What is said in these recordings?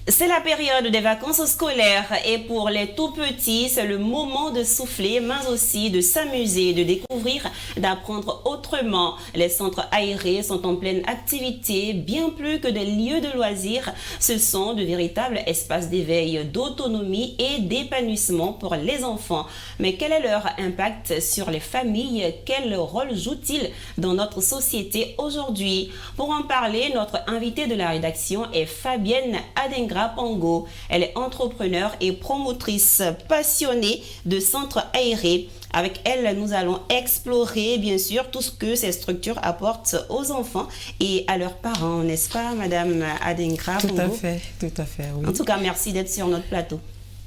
C'est la période des vacances scolaires et pour les tout petits, c'est le moment de souffler, mais aussi de s'amuser, de découvrir, d'apprendre autrement. Les centres aérés sont en pleine activité, bien plus que des lieux de loisirs. Ce sont de véritables espaces d'éveil, d'autonomie et d'épanouissement pour les enfants. Mais quel est leur impact sur les familles? Quel rôle jouent-ils dans notre société aujourd'hui? Pour en parler, notre invitée de la rédaction est Fabienne Adengra Pongo. Elle est entrepreneure et promotrice passionnée de centres aérés. Avec elle, nous allons explorer, bien sûr, tout ce que ces structures apportent aux enfants et à leurs parents, n'est-ce pas, Madame Adengra Pongo? Tout à fait, oui. En tout cas, merci d'être sur notre plateau.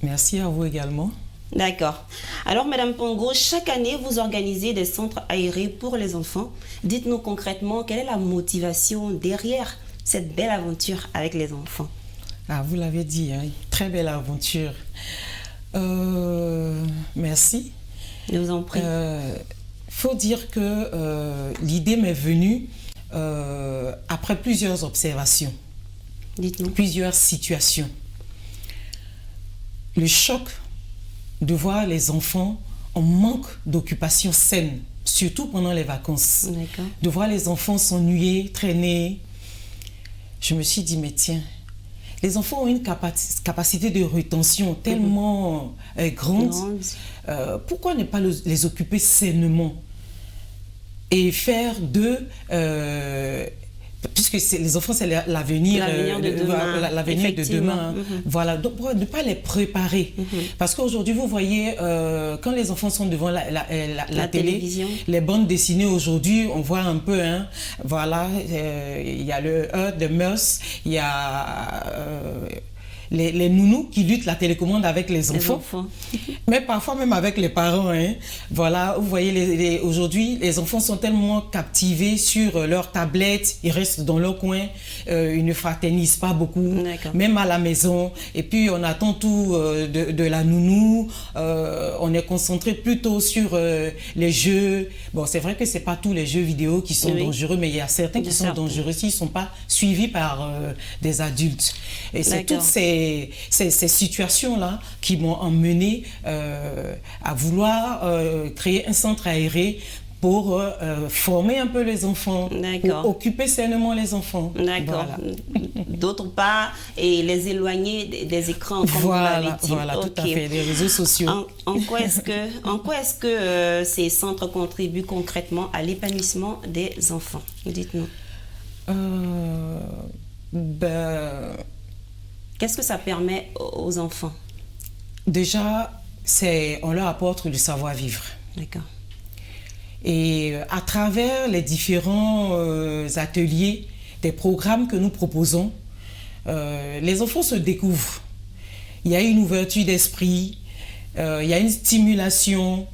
Merci à vous également. D'accord. Alors, Madame Pongo, chaque année, vous organisez des centres aérés pour les enfants. Dites-nous concrètement, quelle est la motivation derrière cette belle aventure avec les enfants? Ah, vous l'avez dit, hein, très belle aventure. Merci. Je vous en prie. Faut dire que l'idée m'est venue après plusieurs observations, Dites-nous. plusieurs situations. Le choc de voir les enfants en manque d'occupation saine, surtout pendant les vacances. D'accord. De voir les enfants s'ennuyer, traîner. Je me suis dit, mais tiens, les enfants ont une capacité de rétention tellement grande. Pourquoi ne pas les occuper sainement et faire d'eux, puisque les enfants c'est l'avenir de demain. Voilà, donc ne pas les préparer. Parce qu'aujourd'hui, vous voyez, quand les enfants sont devant la télé, les bandes dessinées aujourd'hui, on voit un peu, hein, voilà, il y a le de Meuse, il y a les nounous qui luttent la télécommande avec les enfants. Mais parfois même avec les parents. Hein. Voilà, vous voyez, aujourd'hui, les enfants sont tellement captivés sur leur tablette, ils restent dans leur coin, ils ne fraternisent pas beaucoup, même à la maison. Et puis, on attend tout de la nounou, on est concentré plutôt sur les jeux. Bon, c'est vrai que ce n'est pas tous les jeux vidéo qui sont dangereux, mais il y a certains qui sont dangereux s'ils ne sont pas suivis par des adultes. Et c'est toutes ces situations-là qui m'ont emmené à vouloir créer un centre aéré pour former un peu les enfants, pour occuper sainement les enfants. D'accord. Voilà. D'autre part, et les éloigner des écrans, comme vous l'avez dit. Voilà, tout à fait, des réseaux sociaux. En quoi est-ce que ces centres contribuent concrètement à l'épanouissement des enfants? Dites-nous. Qu'est-ce que ça permet aux enfants? Déjà, on leur apporte le savoir-vivre. D'accord. Et à travers les différents ateliers, des programmes que nous proposons, les enfants se découvrent. Il y a une ouverture d'esprit, il y a une stimulation.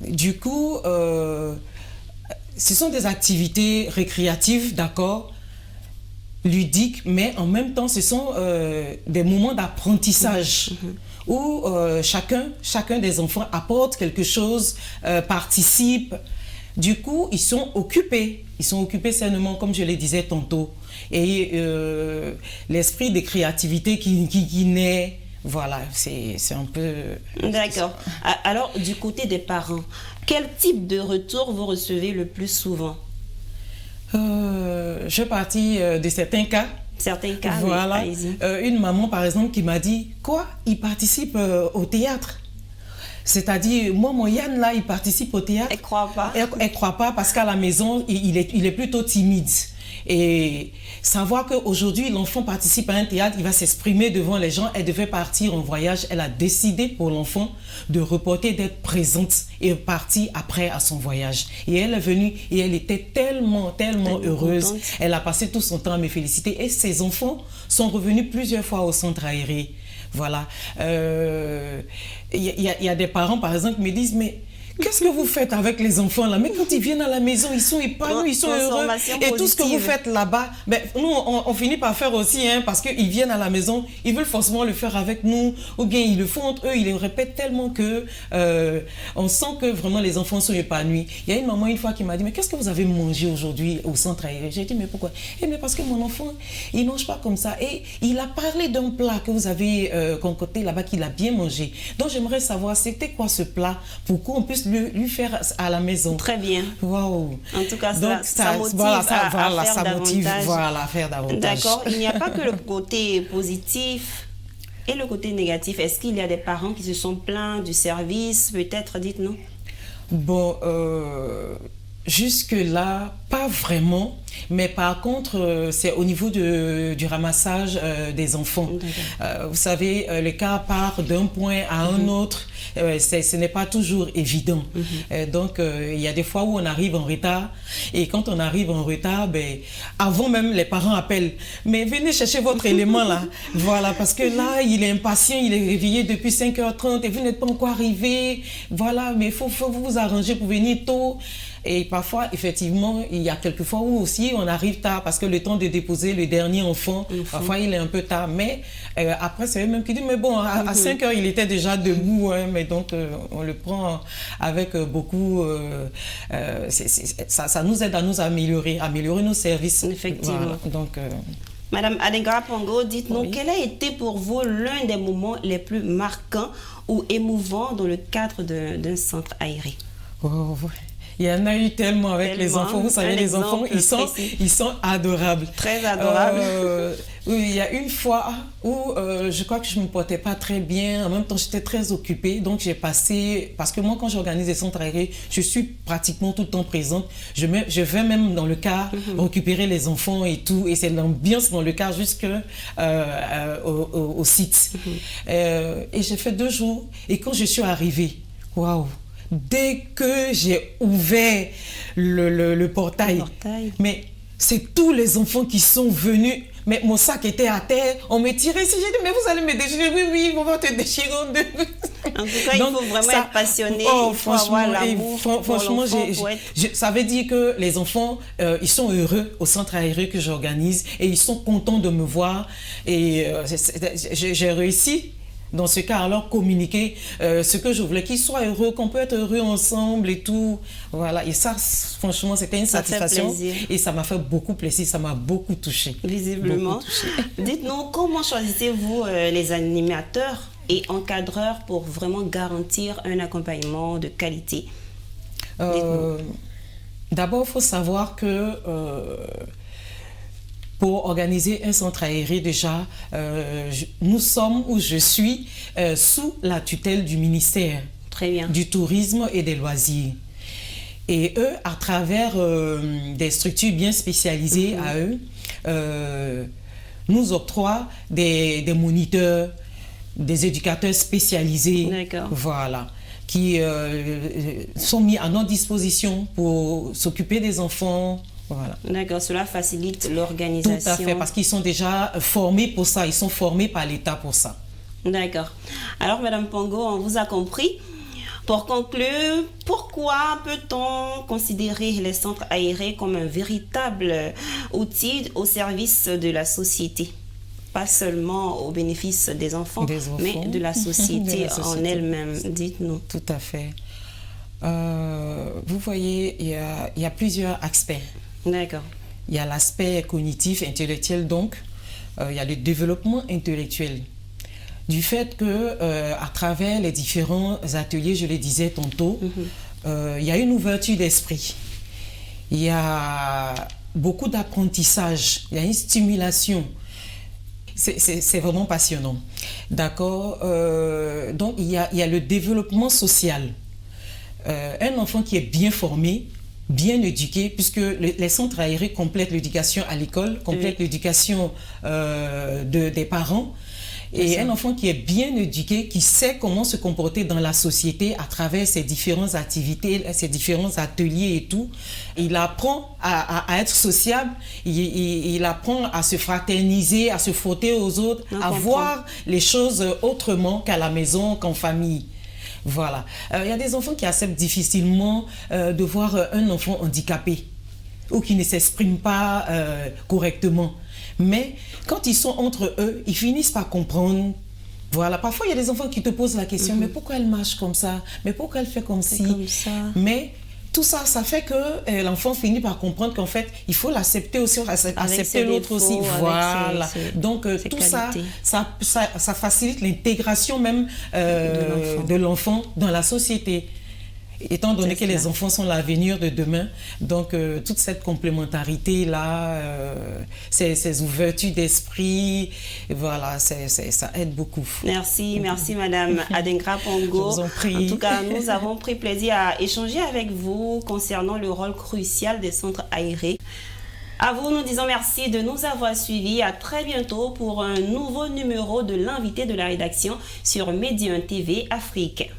Du coup, ce sont des activités récréatives, d'accord, ludiques, mais en même temps, ce sont des moments d'apprentissage où chacun des enfants apporte quelque chose, participe. Du coup, ils sont occupés sainement, comme je le disais tantôt. Et l'esprit de créativité qui naît, voilà, c'est un peu... D'accord. Alors, du côté des parents, quel type de retour vous recevez le plus souvent? Je suis partie de certains cas. Certains cas, voilà. Oui, une maman, par exemple, qui m'a dit, quoi, il participe au théâtre? C'est-à-dire, moi, mon Yann, là, il participe au théâtre. Elle ne croit pas. Elle ne croit pas parce qu'à la maison, il est plutôt timide. Et savoir qu'aujourd'hui, l'enfant participe à un théâtre, il va s'exprimer devant les gens. Elle devait partir en voyage. Elle a décidé pour l'enfant de reporter, d'être présente et partir après à son voyage. Et elle est venue et elle était tellement heureuse. Contente. Elle a passé tout son temps à me féliciter. Et ses enfants sont revenus plusieurs fois au centre aéré. Voilà. Il y a des parents, par exemple, qui me disent, mais qu'est-ce que vous faites avec les enfants là? Mais quand ils viennent à la maison, ils sont épanouis, ils sont heureux. Et tout ce que vous faites là-bas, ben, nous, on finit par faire aussi, hein, parce qu'ils viennent à la maison, ils veulent forcément le faire avec nous, ou bien ils le font entre eux, ils le répètent tellement que on sent que vraiment les enfants sont épanouis. Il y a une maman une fois qui m'a dit, mais qu'est-ce que vous avez mangé aujourd'hui au centre aéré? J'ai dit, mais pourquoi? Eh bien parce que mon enfant, il ne mange pas comme ça. Et il a parlé d'un plat que vous avez concocté là-bas, qu'il a bien mangé. Donc j'aimerais savoir, c'était quoi ce plat pour qu'on puisse lui faire à la maison. Très bien. Waouh. En tout cas, donc, ça motive voilà, à faire motive, davantage. voilà, à faire davantage. D'accord. Il n'y a pas que le côté positif et le côté négatif. Est-ce qu'il y a des parents qui se sont plaints du service? Peut-être, dites-nous. Bon, jusque-là, pas vraiment. Mais par contre, c'est au niveau du ramassage des enfants. Vous savez, le cas part d'un point à un autre. Ce n'est pas toujours évident. Donc, il y a des fois où on arrive en retard. Et quand on arrive en retard, ben, avant même, les parents appellent. Mais venez chercher votre élément là. Voilà, parce que là, il est impatient, il est réveillé depuis 5h30 et vous n'êtes pas encore arrivé. Voilà, mais il faut vous arranger pour venir tôt. Et parfois, effectivement, il y a quelques fois où aussi on arrive tard parce que le temps de déposer le dernier enfant, parfois il est un peu tard. Mais après, c'est eux-mêmes qui disent, mais bon, à 5 heures, il était déjà debout. Hein, mais donc, on le prend avec beaucoup... ça nous aide à nous améliorer nos services. Effectivement. Voilà, donc... Madame Adengra Pongo, dites-nous, quel a été pour vous l'un des moments les plus marquants ou émouvants dans le cadre d'un centre aéré? Il y en a eu tellement avec les enfants. Vous savez, les enfants, ils sont adorables. Très adorables. Oui, il y a une fois où je crois que je ne me portais pas très bien. En même temps, j'étais très occupée. Donc, j'ai passé... Parce que moi, quand j'organise des centres aérés, je suis pratiquement tout le temps présente. Je vais même dans le car récupérer les enfants et tout. Et c'est l'ambiance dans le car jusqu'au site. Et j'ai fait 2 jours. Et quand je suis arrivée, waouh! Dès que j'ai ouvert le portail, mais c'est tous les enfants qui sont venus. Mais mon sac était à terre, on me tirait. Si j'ai dit, mais vous allez me déchirer, oui, on va te déchirer en deux. En tout cas, donc, il faut vraiment être passionné. Il faut avoir l'amour. Franchement, ça veut dire que les enfants, ils sont heureux au centre aéré que j'organise et ils sont contents de me voir. Et j'ai réussi. Dans ce cas, alors communiquer ce que je voulais, qu'ils soient heureux, qu'on peut être heureux ensemble et tout. Voilà. Et ça, franchement, c'était une satisfaction. Et ça m'a fait beaucoup plaisir, ça m'a beaucoup touché. Visiblement. Dites-nous, comment choisissez-vous les animateurs et encadreurs pour vraiment garantir un accompagnement de qualité? D'abord, il faut savoir que... pour organiser un centre aéré, déjà, nous sommes, ou je suis, sous la tutelle du ministère du Tourisme et des Loisirs. Et eux, à travers des structures bien spécialisées à eux, nous octroient des moniteurs, des éducateurs spécialisés, voilà, qui sont mis à notre disposition pour s'occuper des enfants. Voilà. D'accord, cela facilite l'organisation. Tout à fait, parce qu'ils sont déjà formés pour ça, ils sont formés par l'État pour ça. D'accord. Alors, Madame Pongo, on vous a compris. Pour conclure, pourquoi peut-on considérer les centres aérés comme un véritable outil au service de la société? Pas seulement au bénéfice des enfants, mais de la société, en elle-même. Dites-nous. Tout à fait. Vous voyez, il y a plusieurs aspects. D'accord. Il y a l'aspect cognitif, intellectuel, donc. Il y a le développement intellectuel. Du fait que, à travers les différents ateliers, je le disais tantôt, il y a une ouverture d'esprit. Il y a beaucoup d'apprentissage, il y a une stimulation. C'est vraiment passionnant. D'accord. Donc, il y a le développement social. Un enfant qui est bien formé, bien éduqué, puisque les centres aérés complètent l'éducation à l'école, complètent l'éducation des parents. Et un enfant qui est bien éduqué, qui sait comment se comporter dans la société à travers ses différentes activités, ses différents ateliers et tout, il apprend à être sociable, il apprend à se fraterniser, à se frotter aux autres, à voir les choses autrement qu'à la maison, qu'en famille. Voilà. Il y a des enfants qui acceptent difficilement de voir un enfant handicapé ou qui ne s'exprime pas correctement. Mais quand ils sont entre eux, ils finissent par comprendre. Voilà, parfois il y a des enfants qui te posent la question, mais pourquoi elle marche comme ça? Mais pourquoi elle fait comme ci? Comme ça. Mais tout ça, ça fait que l'enfant finit par comprendre qu'en fait, il faut l'accepter aussi, accepter l'autre aussi. Voilà. Donc tout ça facilite l'intégration même de l'enfant dans la société. Étant donné que les enfants sont l'avenir de demain, donc toute cette complémentarité-là, ces ouvertures d'esprit, voilà, ça aide beaucoup. Merci Madame Adengra Pongo. Je vous en prie. En tout cas, nous avons pris plaisir à échanger avec vous concernant le rôle crucial des centres aérés. À vous, nous disons merci de nous avoir suivis. À très bientôt pour un nouveau numéro de l'invité de la rédaction sur Médium TV Afrique.